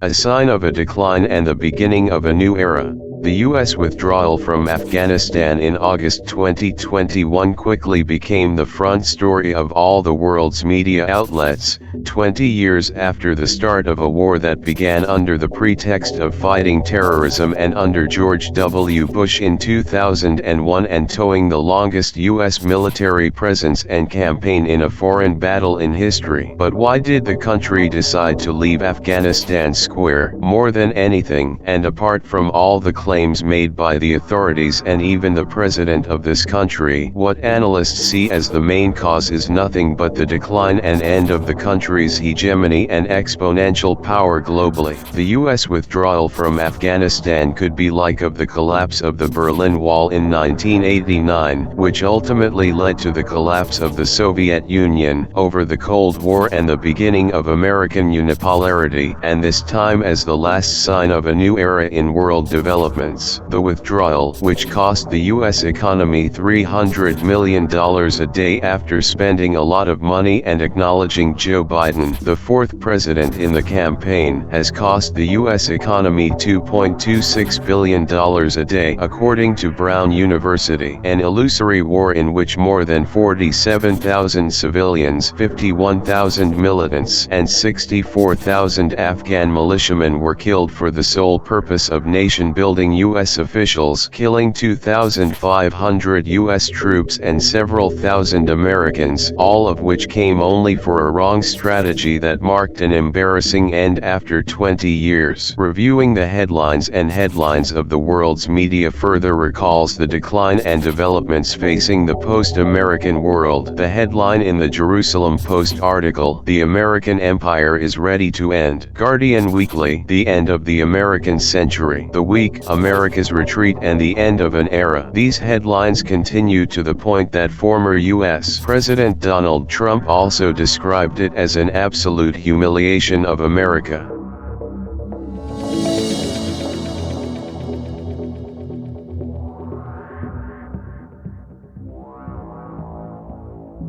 A sign of a decline and the beginning of a new era. The U.S. withdrawal from Afghanistan in August 2021 quickly became the front story of all the world's media outlets, 20 years after the start of a war that began under the pretext of fighting terrorism and under George W. Bush in 2001 and towing the longest U.S. military presence and campaign in a foreign battle in history. But why did the country decide to leave Afghanistan Square? More than anything, and apart from all the claims made by the authorities and even the president of this country, what analysts see as the main cause is nothing but the decline and end of the country's hegemony and exponential power globally. The U.S. withdrawal from Afghanistan could be like of the collapse of the Berlin Wall in 1989, which ultimately led to the collapse of the Soviet Union over the Cold War and the beginning of American unipolarity, and this time as the last sign of a new era in world development. The withdrawal, which cost the U.S. economy $300 million a day after spending a lot of money and acknowledging Joe Biden, the fourth president in the campaign, has cost the U.S. economy $2.26 billion a day, according to Brown University. An illusory war in which more than 47,000 civilians, 51,000 militants, and 64,000 Afghan militiamen were killed for the sole purpose of nation-building. U.S. officials killing 2,500 U.S. troops and several thousand Americans, all of which came only for a wrong strategy that marked an embarrassing end after 20 years. Reviewing the headlines of the world's media further recalls the decline and developments facing the post-American world. The headline in the Jerusalem Post article, "The American Empire is Ready to End." Guardian Weekly, "The End of the American Century." The Week, "America's Retreat and the End of an Era." These headlines continue to the point that former U.S. President Donald Trump also described it as an absolute humiliation of America.